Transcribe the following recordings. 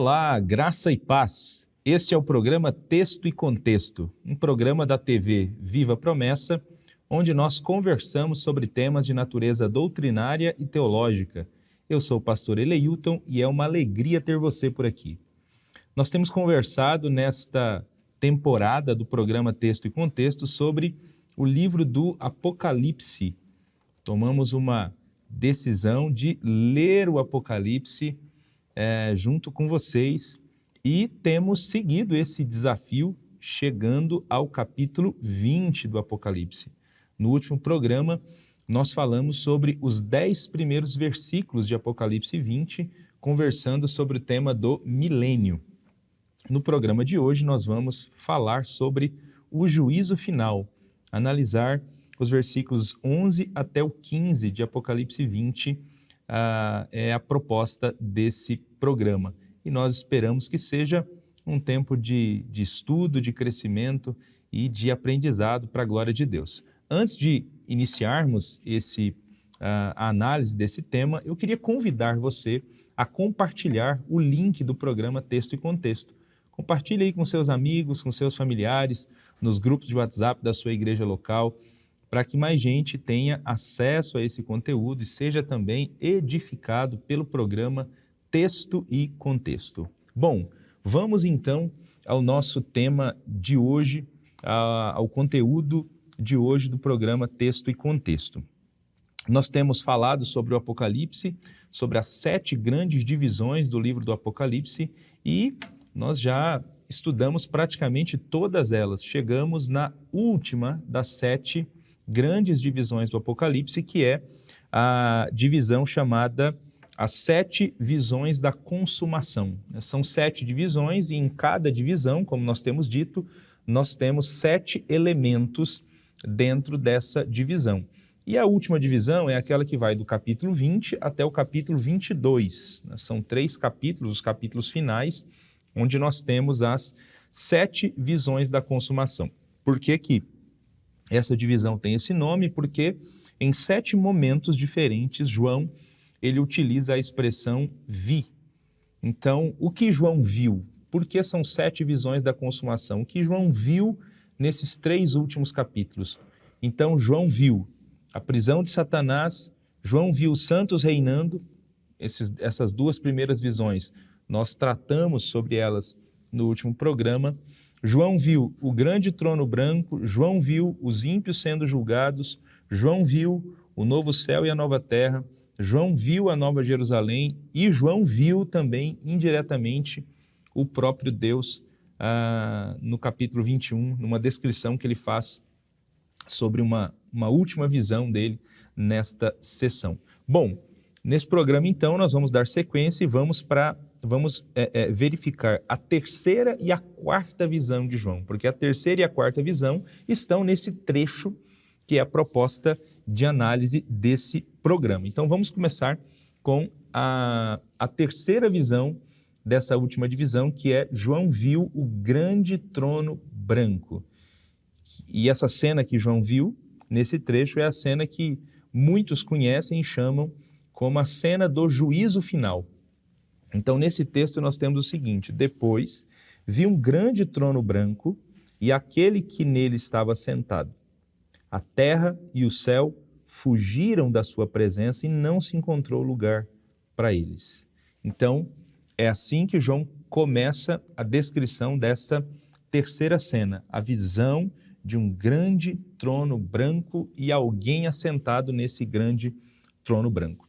Olá, graça e paz. Este é o programa Texto e Contexto, um programa da TV Viva Promessa, onde nós conversamos sobre temas de natureza doutrinária e teológica. Eu sou o pastor Eleilton e é uma alegria ter você por aqui. Nós temos conversado nesta temporada do programa Texto e Contexto sobre o livro do Apocalipse. Tomamos uma decisão de ler o Apocalipse junto com vocês e temos seguido esse desafio chegando ao capítulo 20 do Apocalipse. No último programa, nós falamos sobre os 10 primeiros versículos de Apocalipse 20, conversando sobre o tema do milênio. No programa de hoje, nós vamos falar sobre o juízo final, analisar os versículos 11 até o 15 de Apocalipse 20, é a proposta desse programa. E nós esperamos que seja um tempo de estudo, de crescimento e de aprendizado para a glória de Deus. Antes de iniciarmos a análise desse tema, eu queria convidar você a compartilhar o link do programa Texto e Contexto. Compartilhe aí com seus amigos, com seus familiares, nos grupos de WhatsApp da sua igreja local, para que mais gente tenha acesso a esse conteúdo e seja também edificado pelo programa Texto e Contexto. Bom, vamos então ao nosso tema de hoje, ao conteúdo de hoje do programa Texto e Contexto. Nós temos falado sobre o Apocalipse, sobre as 7 grandes divisões do livro do Apocalipse e nós já estudamos praticamente todas elas. Chegamos na última das 7 grandes divisões do Apocalipse, que é a divisão chamada as 7 visões da consumação. São 7 divisões e em cada divisão, como nós temos dito, nós temos 7 elementos dentro dessa divisão. E a última divisão é aquela que vai do capítulo 20 até o capítulo 22. São 3 capítulos, os capítulos finais, onde nós temos as 7 visões da consumação. Por que que essa divisão tem esse nome? Porque em 7 momentos diferentes, João, ele utiliza a expressão vi. Então, o que João viu? Por que são 7 visões da consumação? O que João viu nesses 3 últimos capítulos? Então, João viu a prisão de Satanás, João viu os santos reinando, essas 2 primeiras visões, nós tratamos sobre elas no último programa. João viu o grande trono branco, João viu os ímpios sendo julgados, João viu o novo céu e a nova terra, João viu a nova Jerusalém e João viu também indiretamente o próprio Deus no capítulo 21, numa descrição que ele faz sobre uma última visão dele nesta sessão. Bom, nesse programa então nós vamos dar sequência e vamos verificar a 3ª e a 4ª visão de João, porque a 3ª e a 4ª visão estão nesse trecho que é a proposta de análise desse programa. Então vamos começar com a 3ª visão dessa última divisão, que é João viu o grande trono branco. E essa cena que João viu nesse trecho é a cena que muitos conhecem e chamam como a cena do juízo final. Então, nesse texto nós temos o seguinte: depois vi um grande trono branco e aquele que nele estava sentado. A terra e o céu fugiram da sua presença e não se encontrou lugar para eles. Então, é assim que João começa a descrição dessa 3ª cena, a visão de um grande trono branco e alguém assentado nesse grande trono branco.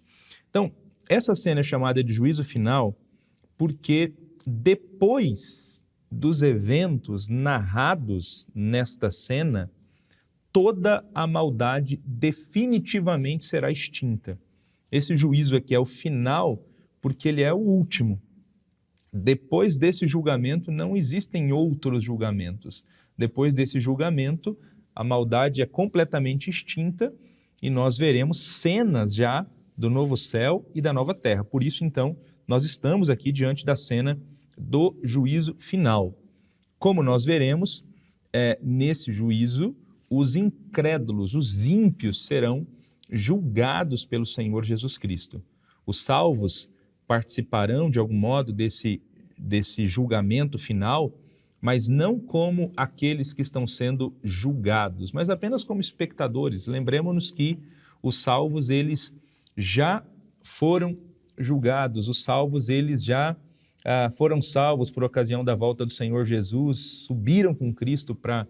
Então, essa cena é chamada de juízo final porque depois dos eventos narrados nesta cena, toda a maldade definitivamente será extinta. Esse juízo aqui é o final porque ele é o último. Depois desse julgamento não existem outros julgamentos. Depois desse julgamento, a maldade é completamente extinta e nós veremos cenas já do novo céu e da nova terra. Por isso, então, nós estamos aqui diante da cena do juízo final. Como nós veremos, nesse juízo, os incrédulos, os ímpios serão julgados pelo Senhor Jesus Cristo. Os salvos participarão, de algum modo, desse desse julgamento final, mas não como aqueles que estão sendo julgados, mas apenas como espectadores. Lembremos-nos que os salvos, eles já foram julgados, os salvos, eles já foram salvos por ocasião da volta do Senhor Jesus, subiram com Cristo para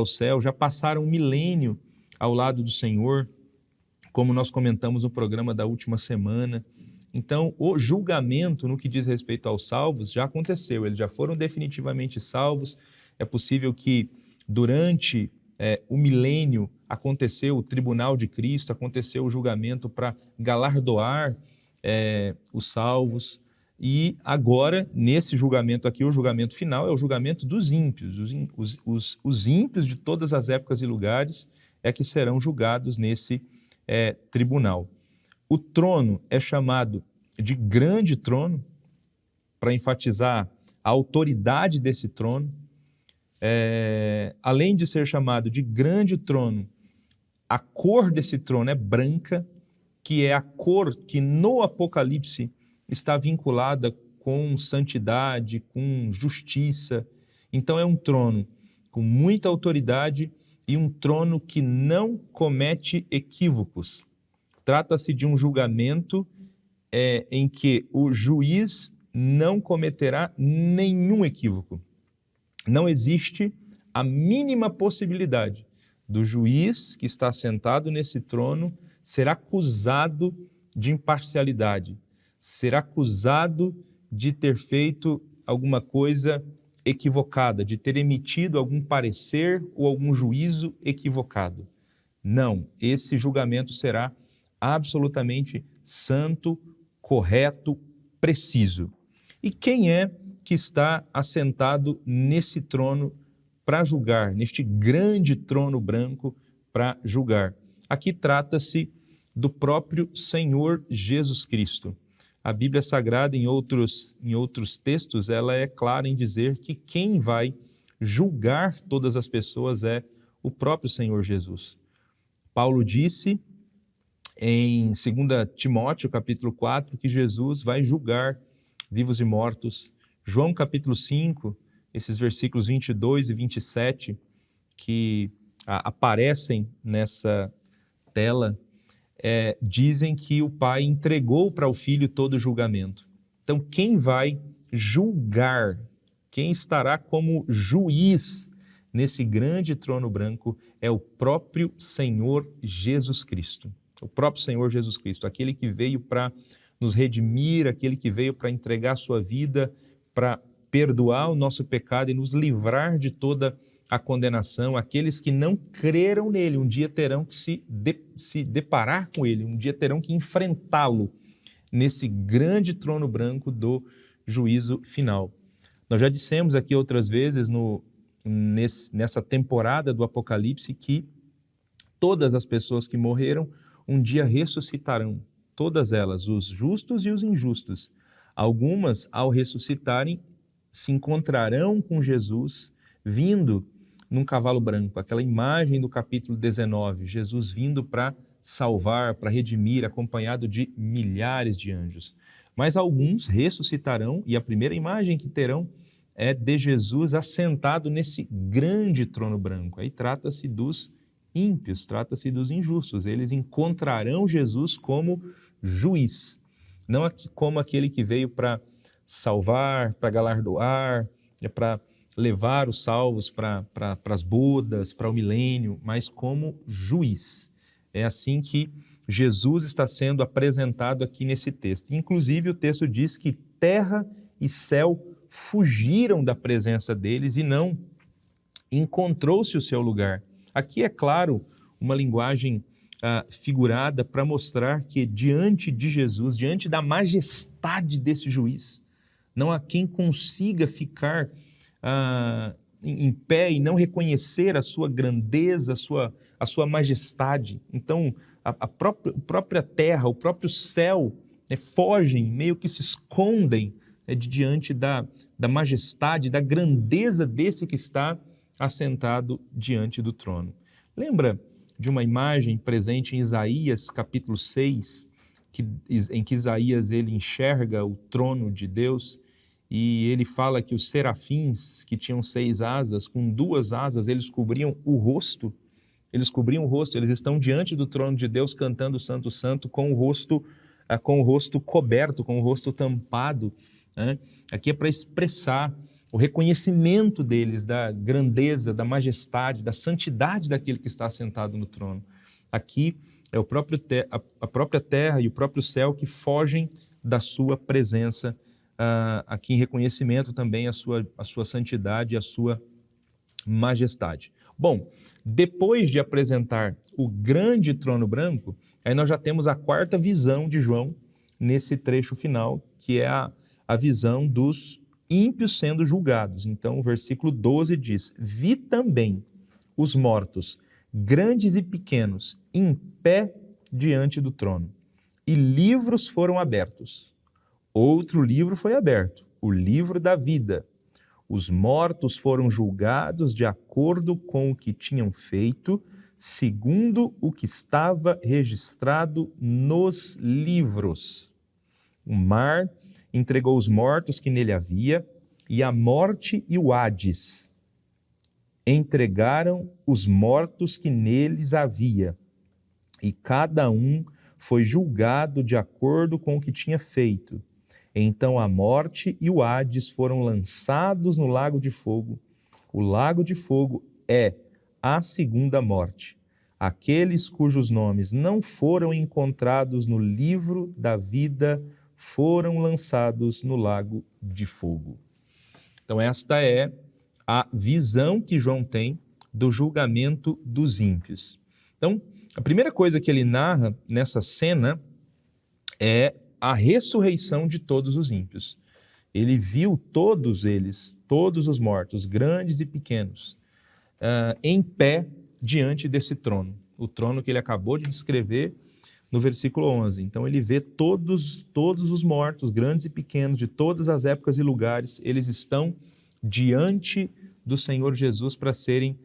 o céu, já passaram um milênio ao lado do Senhor, como nós comentamos no programa da última semana. Então, o julgamento no que diz respeito aos salvos já aconteceu, eles já foram definitivamente salvos. É possível que durante o milênio aconteceu o tribunal de Cristo, aconteceu o julgamento para galardoar os salvos, e agora, nesse julgamento aqui, o julgamento final é o julgamento dos ímpios. Os ímpios de todas as épocas e lugares é que serão julgados nesse tribunal. O trono é chamado de grande trono, para enfatizar a autoridade desse trono. Além de ser chamado de grande trono, a cor desse trono é branca, que é a cor que no Apocalipse está vinculada com santidade, com justiça. Então é um trono com muita autoridade e um trono que não comete equívocos. Trata-se de um julgamento em que o juiz não cometerá nenhum equívoco. Não existe a mínima possibilidade do juiz que está sentado nesse trono ser acusado de imparcialidade, ser acusado de ter feito alguma coisa equivocada, de ter emitido algum parecer ou algum juízo equivocado. Não, esse julgamento será absolutamente santo, correto, preciso. E quem é que está assentado nesse trono para julgar, neste grande trono branco para julgar? Aqui trata-se do próprio Senhor Jesus Cristo. A Bíblia Sagrada, em outros textos, ela é clara em dizer que quem vai julgar todas as pessoas é o próprio Senhor Jesus. Paulo disse em 2 Timóteo, capítulo 4, que Jesus vai julgar vivos e mortos. João, capítulo 5, esses versículos 22 e 27, que aparecem nessa tela, dizem que o Pai entregou para o Filho todo o julgamento. Então, quem vai julgar, quem estará como juiz nesse grande trono branco é o próprio Senhor Jesus Cristo. O próprio Senhor Jesus Cristo, aquele que veio para nos redimir, aquele que veio para entregar a sua vida, para perdoar o nosso pecado e nos livrar de toda a condenação. Aqueles que não creram nele, um dia terão que se deparar com ele, um dia terão que enfrentá-lo nesse grande trono branco do juízo final. Nós já dissemos aqui outras vezes nessa temporada do Apocalipse que todas as pessoas que morreram um dia ressuscitarão, todas elas, os justos e os injustos. Algumas, ao ressuscitarem, se encontrarão com Jesus vindo num cavalo branco, aquela imagem do capítulo 19, Jesus vindo para salvar, para redimir, acompanhado de milhares de anjos. Mas alguns ressuscitarão, e a primeira imagem que terão é de Jesus assentado nesse grande trono branco. Aí trata-se dos ímpios, trata-se dos injustos. Eles encontrarão Jesus como juiz, não como aquele que veio para salvar, para galardoar, para levar os salvos para as bodas, para o milênio, mas como juiz. É assim que Jesus está sendo apresentado aqui nesse texto. Inclusive, o texto diz que terra e céu fugiram da presença deles e não encontrou-se o seu lugar. Aqui é claro uma linguagem figurada para mostrar que diante de Jesus, diante da majestade desse juiz, não há quem consiga ficar em pé e não reconhecer a sua grandeza, a sua majestade. Então, a própria terra, o próprio céu fogem, meio que se escondem diante da majestade, da grandeza desse que está assentado diante do trono. Lembra de uma imagem presente em Isaías, capítulo 6, em que Isaías ele enxerga o trono de Deus e ele fala que os serafins, que tinham 6 asas, com 2 asas, eles cobriam o rosto. Eles cobriam o rosto, eles estão diante do trono de Deus cantando Santo, Santo, com o rosto coberto, com o rosto tampado, né? Aqui é para expressar o reconhecimento deles da grandeza, da majestade, da santidade daquele que está sentado no trono. Aqui é a própria terra e o próprio céu que fogem da sua presença, aqui em reconhecimento também à sua santidade e à sua majestade. Bom, depois de apresentar o grande trono branco, aí nós já temos a 4ª visão de João nesse trecho final, que é a visão dos ímpios sendo julgados. Então, o versículo 12 diz: vi também os mortos, grandes e pequenos, em pé diante do trono, e livros foram abertos. Outro livro foi aberto, o livro da vida. Os mortos foram julgados de acordo com o que tinham feito, segundo o que estava registrado nos livros. O mar entregou os mortos que nele havia, e a morte e o Hades entregaram os mortos que neles havia, e cada um foi julgado de acordo com o que tinha feito. Então a morte e o Hades foram lançados no lago de fogo. O lago de fogo é a 2ª morte. Aqueles cujos nomes não foram encontrados no livro da vida foram lançados no lago de fogo. Então esta é a visão que João tem do julgamento dos ímpios. Então, a primeira coisa que ele narra nessa cena é a ressurreição de todos os ímpios. Ele viu todos eles, todos os mortos, grandes e pequenos, em pé diante desse trono. O trono que ele acabou de descrever no versículo 11. Então ele vê todos os mortos, grandes e pequenos, de todas as épocas e lugares, eles estão diante do Senhor Jesus para serem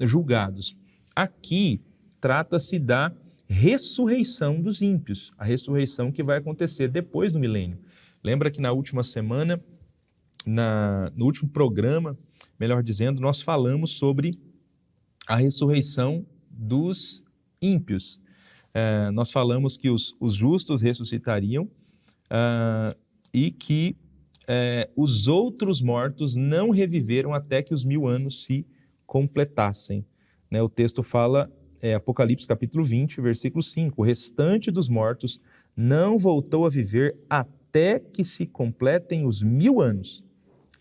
julgados. Aqui trata-se da ressurreição dos ímpios, a ressurreição que vai acontecer depois do milênio. Lembra que na última semana, no último programa, melhor dizendo, nós falamos sobre a ressurreição dos ímpios. Nós falamos que os justos ressuscitariam e que os outros mortos não reviveram até que os 1000 anos se completassem. Né? O texto fala, Apocalipse capítulo 20, versículo 5, o restante dos mortos não voltou a viver até que se completem os 1000 anos.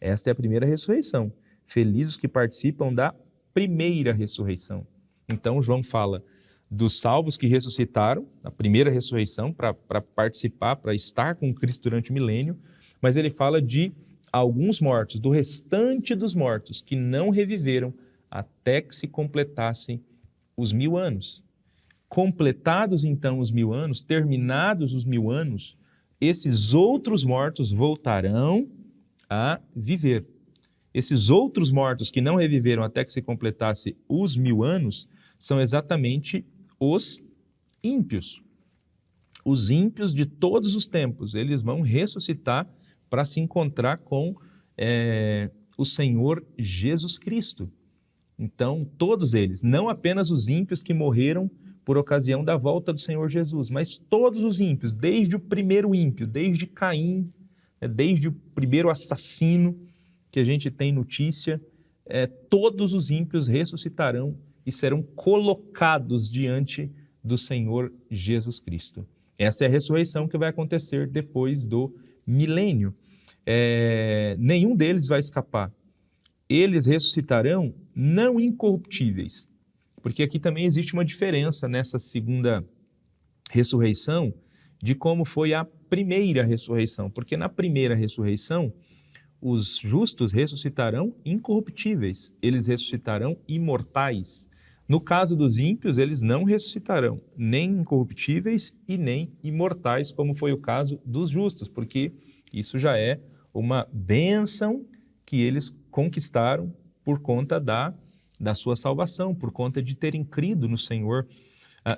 Esta é a primeira ressurreição. Felizes os que participam da primeira ressurreição. Então, João fala dos salvos que ressuscitaram, a primeira ressurreição, para participar, para estar com Cristo durante o milênio, mas ele fala de alguns mortos, do restante dos mortos, que não reviveram até que se completassem os 1000 anos. Completados, então, os 1000 anos, terminados os 1000 anos, esses outros mortos voltarão a viver. Esses outros mortos que não reviveram até que se completasse os 1000 anos são exatamente os ímpios. Os ímpios de todos os tempos, eles vão ressuscitar para se encontrar com o Senhor Jesus Cristo. Então, todos eles, não apenas os ímpios que morreram por ocasião da volta do Senhor Jesus, mas todos os ímpios, desde o primeiro ímpio, desde Caim, desde o primeiro assassino que a gente tem notícia, todos os ímpios ressuscitarão e serão colocados diante do Senhor Jesus Cristo. Essa é a ressurreição que vai acontecer depois do milênio. Nenhum deles vai escapar. Eles ressuscitarão não incorruptíveis, porque aqui também existe uma diferença nessa segunda ressurreição de como foi a primeira ressurreição, porque na primeira ressurreição os justos ressuscitarão incorruptíveis, eles ressuscitarão imortais. No caso dos ímpios, eles não ressuscitarão nem incorruptíveis e nem imortais, como foi o caso dos justos, porque isso já é uma bênção que eles conquistaram por conta da sua salvação, por conta de terem crido no Senhor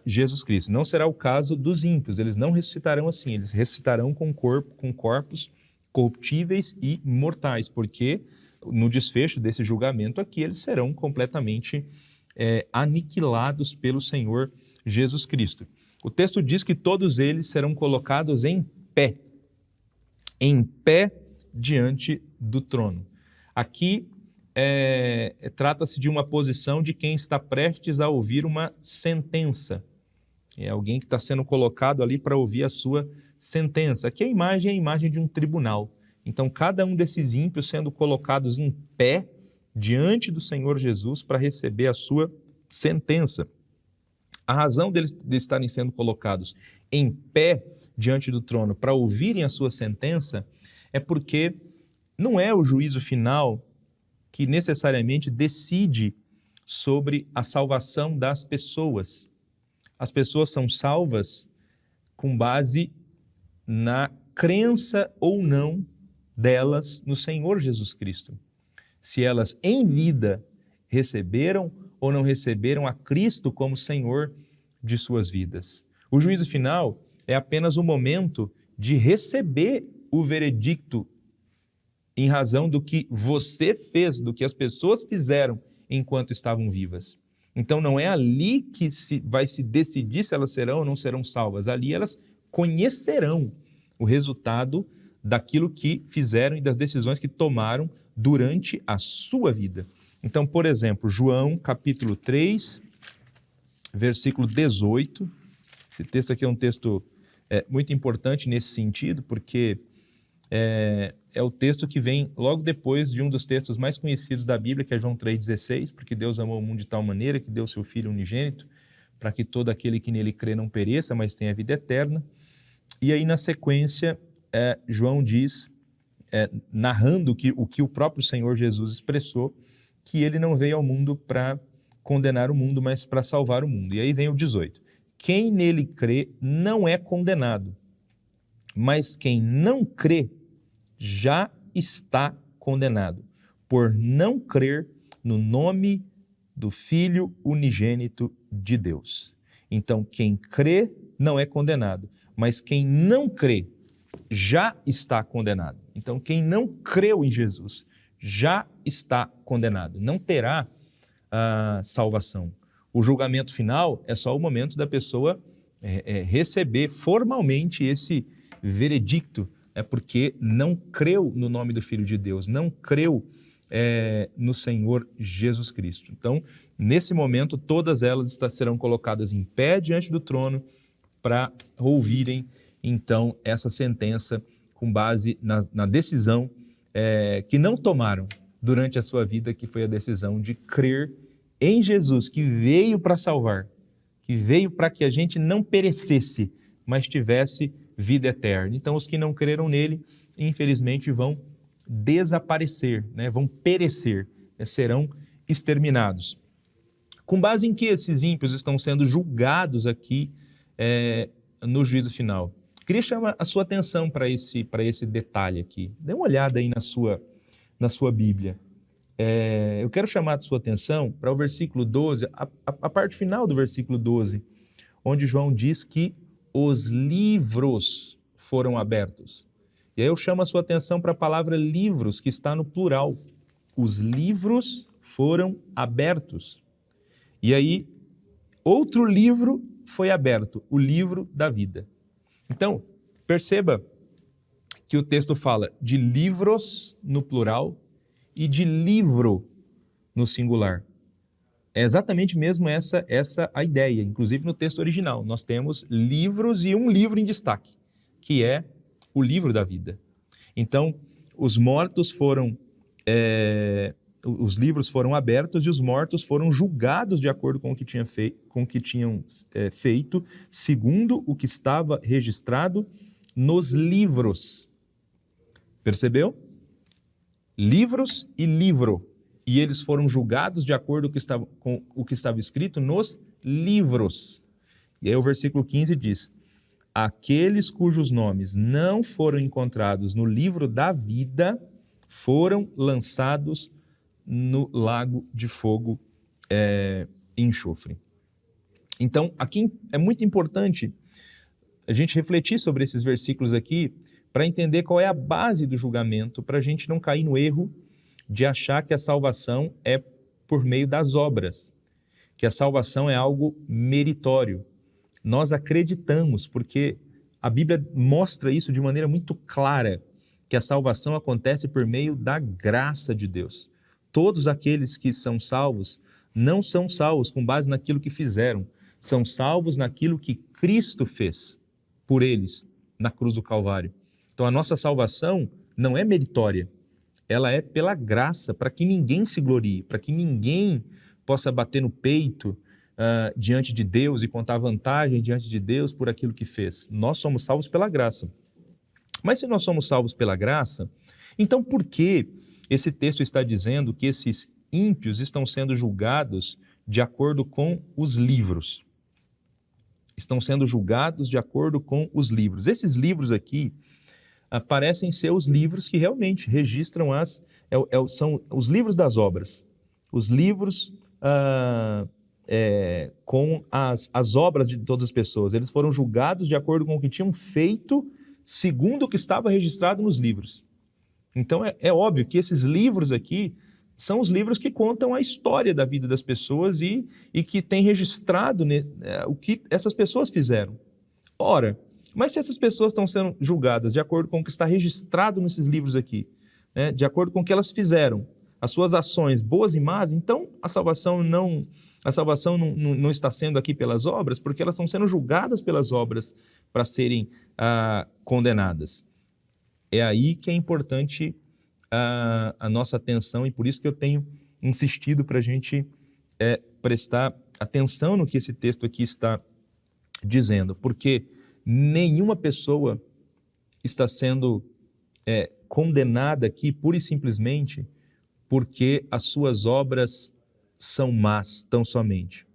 Jesus Cristo. Não será o caso dos ímpios, eles não ressuscitarão assim, eles ressuscitarão com corpos corruptíveis e mortais, porque no desfecho desse julgamento aqui eles serão completamente aniquilados pelo Senhor Jesus Cristo. O texto diz que todos eles serão colocados em pé diante do trono. Aqui trata-se de uma posição de quem está prestes a ouvir uma sentença. É alguém que está sendo colocado ali para ouvir a sua sentença. Aqui a imagem é a imagem de um tribunal. Então, cada um desses ímpios sendo colocados em pé diante do Senhor Jesus para receber a sua sentença. A razão deles estarem sendo colocados em pé diante do trono para ouvirem a sua sentença é porque não é o juízo final que necessariamente decide sobre a salvação das pessoas. As pessoas são salvas com base na crença ou não delas no Senhor Jesus Cristo. Se elas em vida receberam ou não receberam a Cristo como Senhor de suas vidas. O juízo final é apenas o momento de receber o veredicto em razão do que você fez, do que as pessoas fizeram enquanto estavam vivas. Então não é ali que vai se decidir se elas serão ou não serão salvas. Ali elas conhecerão o resultado daquilo que fizeram e das decisões que tomaram durante a sua vida. Então, por exemplo, João capítulo 3, versículo 18. Esse texto aqui é um texto muito importante nesse sentido, porque é o texto que vem logo depois de um dos textos mais conhecidos da Bíblia, que é João 3,16, porque Deus amou o mundo de tal maneira que deu seu Filho unigênito, para que todo aquele que nele crê não pereça, mas tenha vida eterna. E aí, na sequência, João diz, narrando o que o próprio Senhor Jesus expressou, que ele não veio ao mundo para condenar o mundo, mas para salvar o mundo. E aí vem o 18. Quem nele crê não é condenado, mas quem não crê já está condenado, por não crer no nome do Filho unigênito de Deus. Então, quem crê não é condenado, mas quem não crê já está condenado. Então, quem não creu em Jesus já está condenado, não terá salvação. O julgamento final é só o momento da pessoa receber formalmente esse veredicto, porque não creu no nome do Filho de Deus, não creu no Senhor Jesus Cristo. Então, nesse momento, todas elas serão colocadas em pé diante do trono para ouvirem, então, essa sentença com base na decisão que não tomaram durante a sua vida, que foi a decisão de crer em Jesus, que veio para salvar, que veio para que a gente não perecesse, mas tivesse vida eterna. Então, os que não creram nele, infelizmente, vão desaparecer, vão perecer, serão exterminados. Com base em que esses ímpios estão sendo julgados aqui no juízo final? Queria chamar a sua atenção para esse detalhe aqui. Dê uma olhada aí na sua Bíblia. Eu quero chamar a sua atenção para o versículo 12, a parte final do versículo 12, onde João diz que os livros foram abertos. E aí eu chamo a sua atenção para a palavra livros, que está no plural. Os livros foram abertos. E aí, outro livro foi aberto, o livro da vida. Então, perceba que o texto fala de livros no plural e de livro no singular. É exatamente mesmo essa a ideia. Inclusive no texto original, nós temos livros e um livro em destaque, que é o livro da vida. Então, os livros foram abertos e os mortos foram julgados de acordo com o que tinham feito, segundo o que estava registrado nos livros. Percebeu? Livros e livro. E eles foram julgados de acordo com o que estava escrito nos livros. E aí o versículo 15 diz: aqueles cujos nomes não foram encontrados no livro da vida foram lançados no lago de fogo e enxofre. Então, aqui é muito importante a gente refletir sobre esses versículos aqui para entender qual é a base do julgamento, para a gente não cair no erro de achar que a salvação é por meio das obras, que a salvação é algo meritório. Nós acreditamos, porque a Bíblia mostra isso de maneira muito clara, que a salvação acontece por meio da graça de Deus. Todos aqueles que são salvos não são salvos com base naquilo que fizeram, são salvos naquilo que Cristo fez por eles na cruz do Calvário. Então a nossa salvação não é meritória, ela é pela graça, para que ninguém se glorie, para que ninguém possa bater no peito diante de Deus e contar vantagem diante de Deus por aquilo que fez. Nós somos salvos pela graça. Mas se nós somos salvos pela graça, então por que esse texto está dizendo que esses ímpios estão sendo julgados de acordo com os livros? Estão sendo julgados de acordo com os livros. Esses livros aqui parecem ser os livros que realmente registram são os livros das obras. Os livros com as obras de todas as pessoas. Eles foram julgados de acordo com o que tinham feito, segundo o que estava registrado nos livros. Então é óbvio que esses livros aqui são os livros que contam a história da vida das pessoas e que tem registrado o que essas pessoas fizeram. Ora, mas se essas pessoas estão sendo julgadas de acordo com o que está registrado nesses livros aqui, né, de acordo com o que elas fizeram, as suas ações boas e más, então a salvação não está sendo aqui pelas obras, porque elas estão sendo julgadas pelas obras para serem condenadas. É aí que é importante a nossa atenção, e por isso que eu tenho insistido para a gente prestar atenção no que esse texto aqui está dizendo, porque nenhuma pessoa está sendo condenada aqui pura e simplesmente porque as suas obras são más tão somente.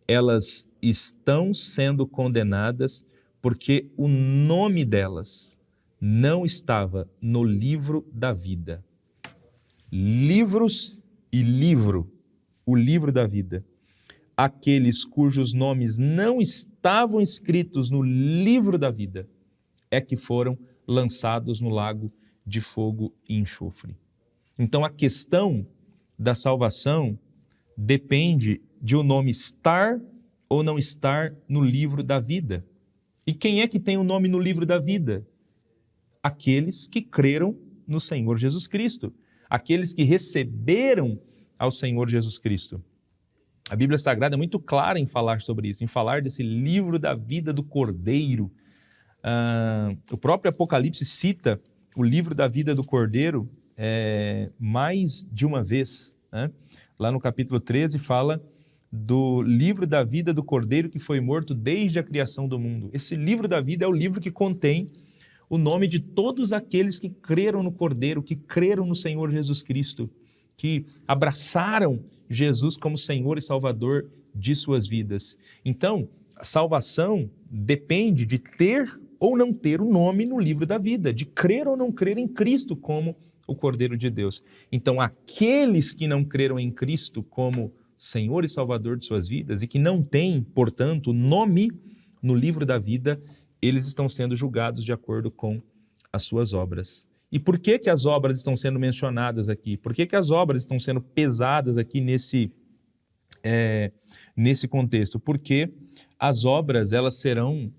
Elas estão sendo condenadas porque o nome delas não estava no livro da vida. Livros e livro, o livro da vida. Aqueles cujos nomes não estavam escritos no livro da vida é que foram lançados no lago de fogo e enxofre. Então a questão da salvação depende de o nome estar ou não estar no livro da vida. E quem é que tem o nome no livro da vida? Aqueles que creram no Senhor Jesus Cristo, aqueles que receberam ao Senhor Jesus Cristo. A Bíblia Sagrada é muito clara em falar sobre isso, em falar desse livro da vida do Cordeiro. O próprio Apocalipse cita o livro da vida do Cordeiro mais de uma vez, né? Lá no capítulo 13 fala do livro da vida do Cordeiro que foi morto desde a criação do mundo. Esse livro da vida é o livro que contém o nome de todos aqueles que creram no Cordeiro, que creram no Senhor Jesus Cristo, que abraçaram Jesus como Senhor e Salvador de suas vidas. Então, a salvação depende de ter ou não ter o nome no livro da vida, de crer ou não crer em Cristo como o Cordeiro de Deus. Então, aqueles que não creram em Cristo como Senhor e Salvador de suas vidas e que não têm, portanto, nome no livro da vida, eles estão sendo julgados de acordo com as suas obras. E por que as obras estão sendo mencionadas aqui? Por que as obras estão sendo pesadas aqui nesse contexto? Porque as obras, elas serão,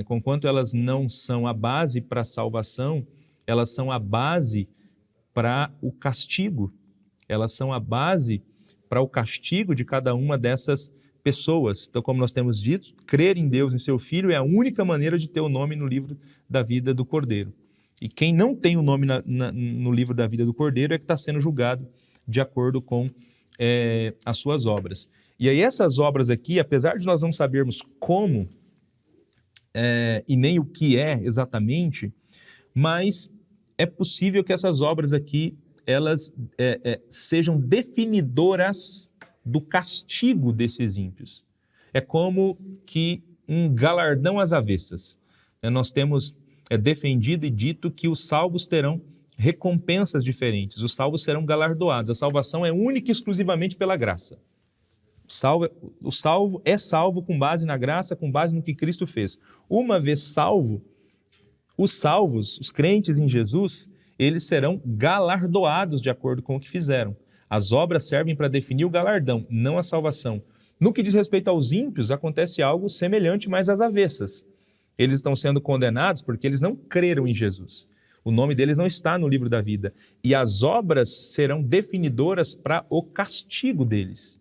conquanto elas não são a base para a salvação, elas são a base para o castigo. Elas são a base para o castigo de cada uma dessas pessoas. Então, como nós temos dito, crer em Deus, em seu Filho, é a única maneira de ter o nome no livro da vida do Cordeiro. E quem não tem o nome no livro da vida do Cordeiro é que está sendo julgado de acordo com as suas obras. E aí essas obras aqui, apesar de nós não sabermos como e nem o que é exatamente, mas é possível que essas obras aqui elas sejam definidoras do castigo desses ímpios. É como que um galardão às avessas. Nós temos defendido e dito que os salvos terão recompensas diferentes, os salvos serão galardoados. A salvação é única e exclusivamente pela graça. O salvo é salvo com base na graça, com base no que Cristo fez. Uma vez salvo, Os salvos, os crentes em Jesus, eles serão galardoados de acordo com o que fizeram. As obras servem para definir o galardão, não a salvação. No que diz respeito aos ímpios, acontece algo semelhante, mas às avessas. Eles estão sendo condenados porque eles não creram em Jesus. O nome deles não está no livro da vida. E as obras serão definidoras para o castigo deles.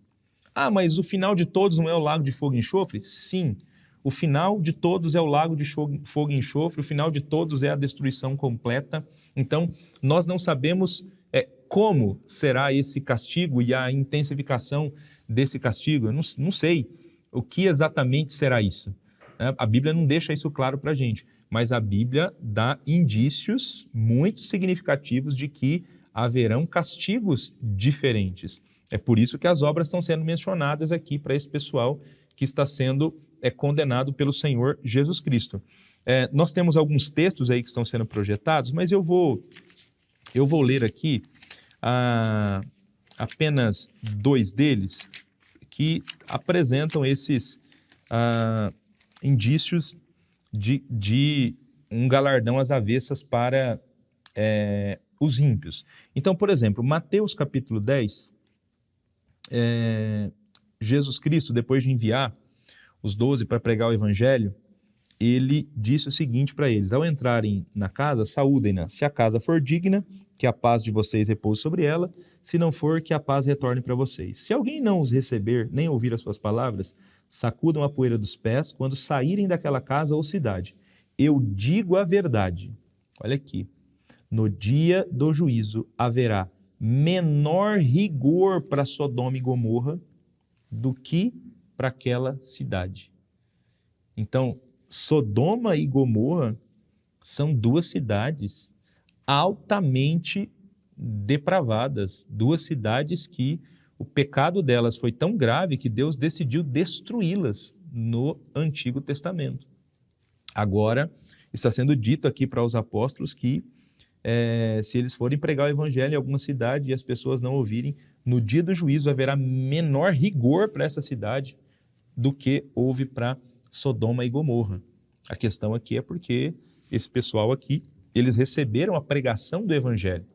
Ah, mas o final de todos não é o lago de fogo e enxofre? Sim. O final de todos é o lago de fogo e enxofre. O final de todos é a destruição completa. Então, nós não sabemos como será esse castigo e a intensificação desse castigo. Eu não sei o que exatamente será isso. A Bíblia não deixa isso claro para a gente, mas a Bíblia dá indícios muito significativos de que haverão castigos diferentes. É por isso que as obras estão sendo mencionadas aqui para esse pessoal que está sendo condenado pelo Senhor Jesus Cristo. Nós temos alguns textos aí que estão sendo projetados, mas eu vou ler aqui apenas 2 deles que apresentam esses indícios de um galardão às avessas para os ímpios. Então, por exemplo, Mateus capítulo 10, Jesus Cristo, depois de enviar os 12 para pregar o evangelho, ele disse o seguinte para eles: ao entrarem na casa, saúdem-na. Se a casa for digna, que a paz de vocês repouse sobre ela; se não for, que a paz retorne para vocês. Se alguém não os receber, nem ouvir as suas palavras, sacudam a poeira dos pés quando saírem daquela casa ou cidade. Eu digo a verdade. Olha aqui. No dia do juízo haverá menor rigor para Sodoma e Gomorra do que para aquela cidade. Então, Sodoma e Gomorra são 2 cidades altamente depravadas, 2 cidades que o pecado delas foi tão grave que Deus decidiu destruí-las no Antigo Testamento. Agora, está sendo dito aqui para os apóstolos que se eles forem pregar o evangelho em alguma cidade e as pessoas não ouvirem, no dia do juízo haverá menor rigor para essa cidade do que houve para Sodoma e Gomorra. A questão aqui é porque esse pessoal aqui, eles receberam a pregação do evangelho.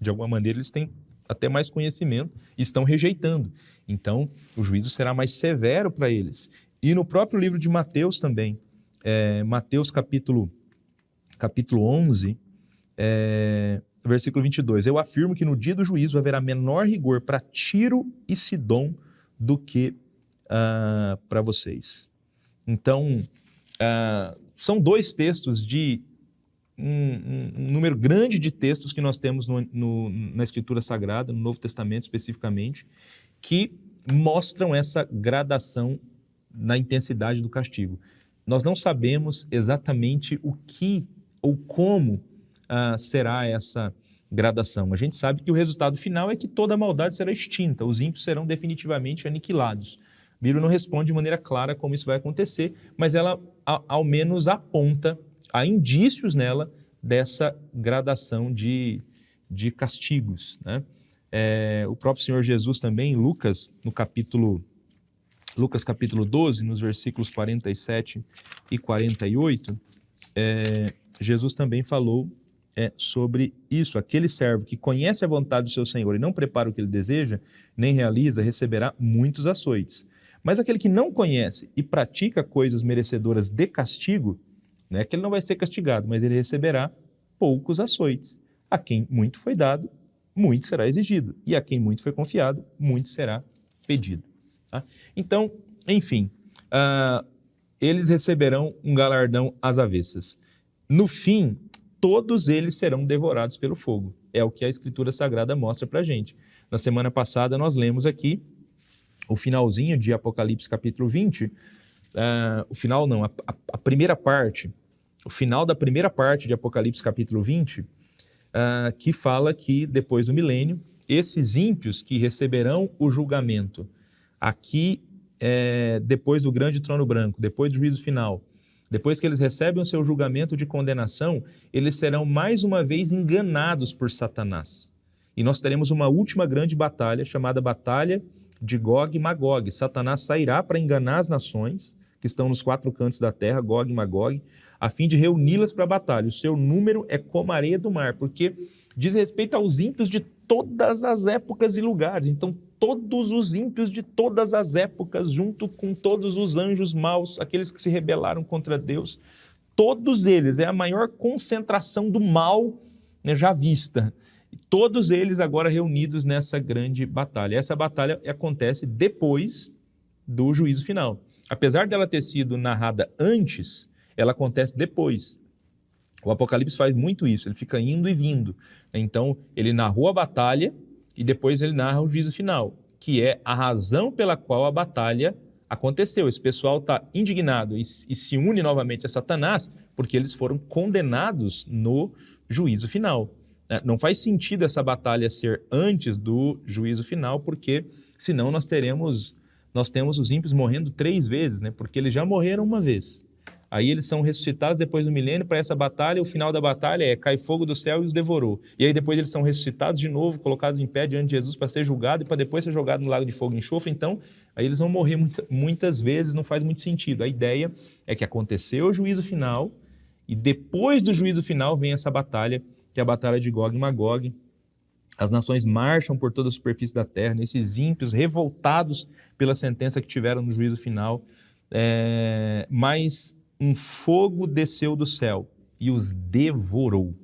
De alguma maneira, eles têm até mais conhecimento e estão rejeitando. Então, o juízo será mais severo para eles. E no próprio livro de Mateus também, Mateus capítulo 11, versículo 22, eu afirmo que no dia do juízo haverá menor rigor para Tiro e Sidom do que para vocês. Então, são 2 textos de um número grande de textos que nós temos na Escritura Sagrada, no Novo Testamento especificamente, que mostram essa gradação na intensidade do castigo. Nós não sabemos exatamente o que ou como será essa gradação. A gente sabe que o resultado final é que toda a maldade será extinta, os ímpios serão definitivamente aniquilados. A Bíblia não responde de maneira clara como isso vai acontecer, mas ela ao menos aponta, há indícios nela dessa gradação de castigos, né? O próprio Senhor Jesus também, em Lucas capítulo 12, nos versículos 47 e 48, Jesus também falou sobre isso. Aquele servo que conhece a vontade do seu Senhor e não prepara o que ele deseja, nem realiza, receberá muitos açoites. Mas aquele que não conhece e pratica coisas merecedoras de castigo, não é que ele não vai ser castigado, mas ele receberá poucos açoites. A quem muito foi dado, muito será exigido. E a quem muito foi confiado, muito será pedido. Tá? Então, enfim, eles receberão um galardão às avessas. No fim, todos eles serão devorados pelo fogo. É o que a Escritura Sagrada mostra para a gente. Na semana passada nós lemos aqui o finalzinho de Apocalipse capítulo 20, o final não, a primeira parte, o final da primeira parte de Apocalipse capítulo 20, que fala que depois do milênio, esses ímpios que receberão o julgamento aqui, depois do grande trono branco, depois do juízo final, depois que eles recebem o seu julgamento de condenação, eles serão mais uma vez enganados por Satanás. E nós teremos uma última grande batalha, chamada Batalha de Gog e Magog. Satanás sairá para enganar as nações, que estão nos 4 cantos da terra, Gog e Magog, a fim de reuni-las para a batalha. O seu número é como a areia do mar, porque diz respeito aos ímpios de todas as épocas e lugares. Então, todos os ímpios de todas as épocas, junto com todos os anjos maus, aqueles que se rebelaram contra Deus, todos eles, é a maior concentração do mal, né, já vista. Todos eles agora reunidos nessa grande batalha. Essa batalha acontece depois do juízo final. Apesar dela ter sido narrada antes, ela acontece depois. O Apocalipse faz muito isso, ele fica indo e vindo. Então, ele narrou a batalha e depois ele narra o juízo final, que é a razão pela qual a batalha aconteceu. Esse pessoal está indignado e se une novamente a Satanás porque eles foram condenados no juízo final. Não faz sentido essa batalha ser antes do juízo final, porque senão nós temos os ímpios morrendo 3 vezes, né? Porque eles já morreram uma vez. Aí eles são ressuscitados depois do milênio para essa batalha, o final da batalha é cai fogo do céu e os devorou. E aí depois eles são ressuscitados de novo, colocados em pé diante de Jesus para ser julgado e para depois ser jogado no lago de fogo e enxofre. Então, aí eles vão morrer muitas vezes, não faz muito sentido. A ideia é que aconteceu o juízo final e depois do juízo final vem essa batalha, que é a batalha de Gog e Magog. As nações marcham por toda a superfície da terra, nesses ímpios revoltados pela sentença que tiveram no juízo final, mas um fogo desceu do céu e os devorou.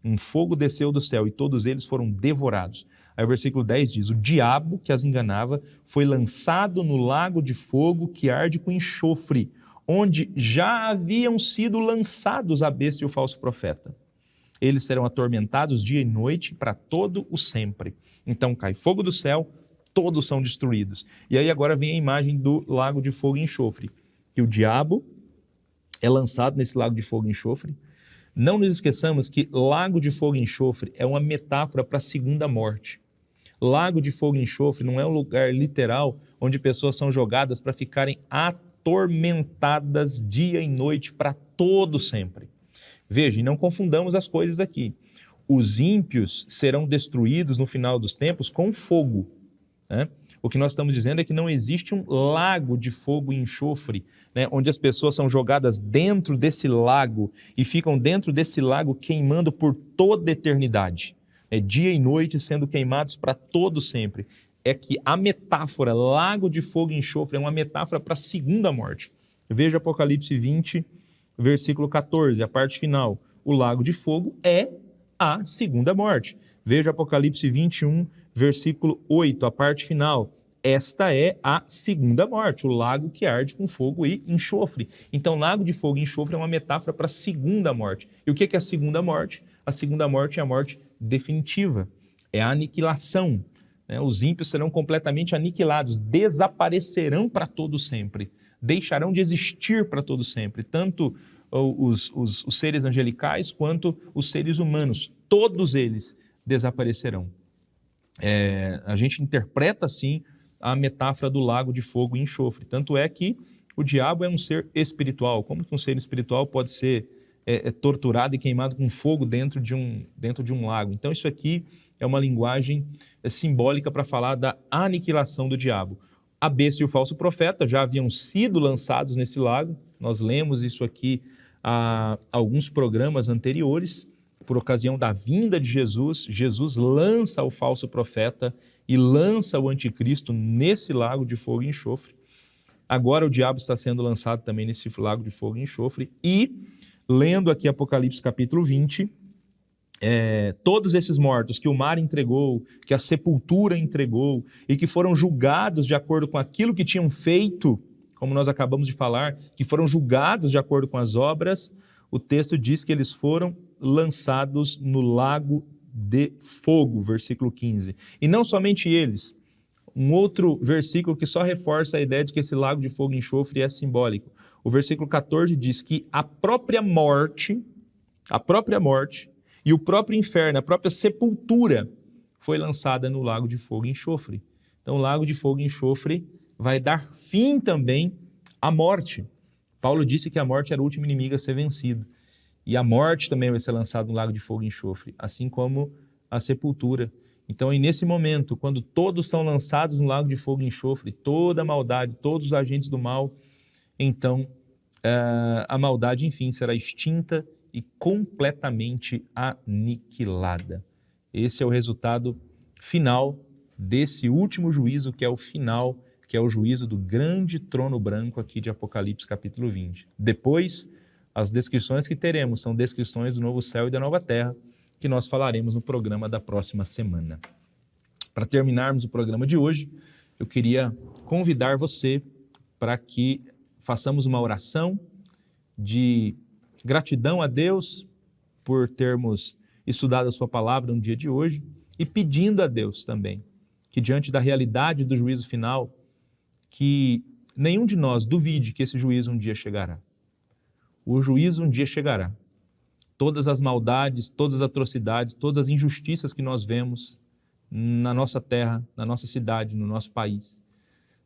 Um fogo desceu do céu e todos eles foram devorados. Aí o versículo 10 diz, o diabo que as enganava foi lançado no lago de fogo que arde com enxofre, onde já haviam sido lançados a besta e o falso profeta. Eles serão atormentados dia e noite para todo o sempre. Então cai fogo do céu, todos são destruídos. E aí agora vem a imagem do lago de fogo e enxofre, que o diabo é lançado nesse lago de fogo e enxofre. Não nos esqueçamos que lago de fogo e enxofre é uma metáfora para a segunda morte. Lago de fogo e enxofre não é um lugar literal onde pessoas são jogadas para ficarem atormentadas dia e noite para todo sempre. Veja, e não confundamos as coisas aqui. Os ímpios serão destruídos no final dos tempos com fogo, né? O que nós estamos dizendo é que não existe um lago de fogo e enxofre, né, onde as pessoas são jogadas dentro desse lago e ficam dentro desse lago queimando por toda a eternidade, dia e noite sendo queimados para todo sempre. É que a metáfora lago de fogo e enxofre é uma metáfora para a segunda morte. Veja Apocalipse 20, versículo 14, a parte final. O lago de fogo é a segunda morte. Veja Apocalipse 21, versículo 8, a parte final. Esta é a segunda morte, o lago que arde com fogo e enxofre. Então, lago de fogo e enxofre é uma metáfora para a segunda morte. E o que é a segunda morte? A segunda morte é a morte definitiva, é a aniquilação. Os ímpios serão completamente aniquilados, desaparecerão para todo sempre, deixarão de existir para todo sempre, tanto os seres angelicais quanto os seres humanos, todos eles desaparecerão. A gente interpreta assim a metáfora do lago de fogo e enxofre, tanto é que o diabo é um ser espiritual. Como que um ser espiritual pode ser torturado e queimado com fogo dentro de um lago? Então isso aqui é uma linguagem simbólica para falar da aniquilação do diabo. A besta e o falso profeta já haviam sido lançados nesse lago, nós lemos isso aqui há alguns programas anteriores. Por ocasião da vinda de Jesus, Jesus lança o falso profeta e lança o anticristo nesse lago de fogo e enxofre. Agora o diabo está sendo lançado também nesse lago de fogo e enxofre. E, lendo aqui Apocalipse capítulo 20, todos esses mortos que o mar entregou, que a sepultura entregou e que foram julgados de acordo com aquilo que tinham feito, como nós acabamos de falar, que foram julgados de acordo com as obras, o texto diz que eles foram lançados no lago de fogo, versículo 15. E não somente eles, um outro versículo que só reforça a ideia de que esse lago de fogo e enxofre é simbólico. O versículo 14 diz que a própria morte e o próprio inferno, a própria sepultura foi lançada no lago de fogo e enxofre. Então o lago de fogo e enxofre vai dar fim também à morte. Paulo disse que a morte era o último inimigo a ser vencido. E a morte também vai ser lançada no lago de fogo e enxofre, assim como a sepultura. Então, nesse momento, quando todos são lançados no lago de fogo e enxofre, toda a maldade, todos os agentes do mal, então a maldade, enfim, será extinta e completamente aniquilada. Esse é o resultado final desse último juízo, que é o final, que é o juízo do grande trono branco aqui de Apocalipse capítulo 20. Depois, as descrições que teremos são descrições do novo céu e da nova terra, que nós falaremos no programa da próxima semana. Para terminarmos o programa de hoje, eu queria convidar você para que façamos uma oração de gratidão a Deus por termos estudado a sua palavra no dia de hoje e pedindo a Deus também que, diante da realidade do juízo final, que nenhum de nós duvide que esse juízo um dia chegará. O juízo um dia chegará. Todas as maldades, todas as atrocidades, todas as injustiças que nós vemos na nossa terra, na nossa cidade, no nosso país,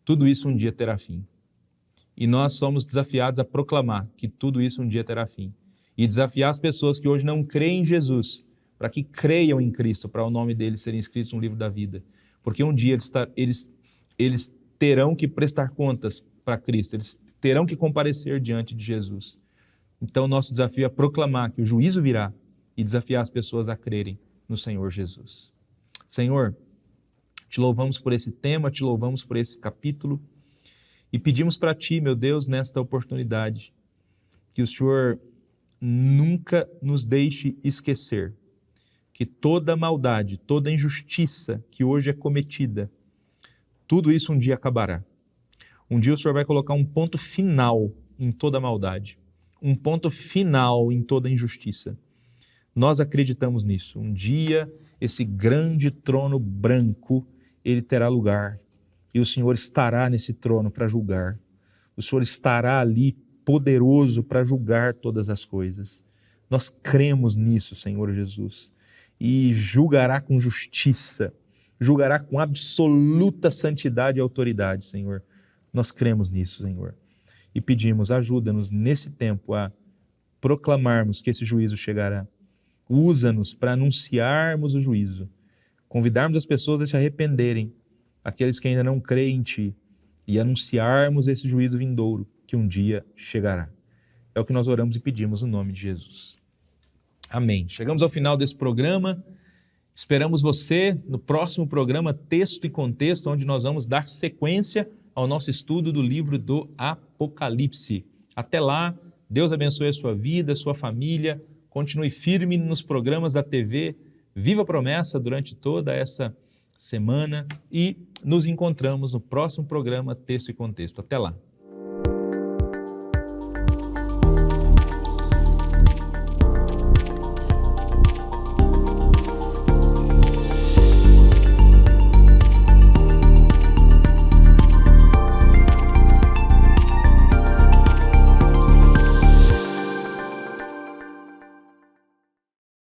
tudo isso um dia terá fim. E nós somos desafiados a proclamar que tudo isso um dia terá fim. E desafiar as pessoas que hoje não creem em Jesus, para que creiam em Cristo, para o nome dele ser inscrito no livro da vida. Porque um dia eles terão que prestar contas para Cristo, eles terão que comparecer diante de Jesus. Então, nosso desafio é proclamar que o juízo virá e desafiar as pessoas a crerem no Senhor Jesus. Senhor, te louvamos por esse tema, te louvamos por esse capítulo e pedimos para Ti, meu Deus, nesta oportunidade, que o Senhor nunca nos deixe esquecer que toda maldade, toda injustiça que hoje é cometida, tudo isso um dia acabará. Um dia o Senhor vai colocar um ponto final em toda maldade, um ponto final em toda injustiça. Nós acreditamos nisso. Um dia esse grande trono branco, ele terá lugar e o Senhor estará nesse trono para julgar. O Senhor estará ali poderoso para julgar todas as coisas. Nós cremos nisso, Senhor Jesus, e julgará com justiça, julgará com absoluta santidade e autoridade, Senhor. Nós cremos nisso, Senhor, e pedimos, ajuda-nos nesse tempo a proclamarmos que esse juízo chegará. Usa-nos para anunciarmos o juízo, convidarmos as pessoas a se arrependerem, aqueles que ainda não creem em Ti, e anunciarmos esse juízo vindouro que um dia chegará. É o que nós oramos e pedimos no nome de Jesus. Amém. Chegamos ao final desse programa. Esperamos você no próximo programa Texto e Contexto, onde nós vamos dar sequência ao nosso estudo do livro do Apocalipse. Até lá, Deus abençoe a sua vida, a sua família. Continue firme nos programas da TV Viva a Promessa durante toda essa semana e nos encontramos no próximo programa Texto e Contexto. Até lá.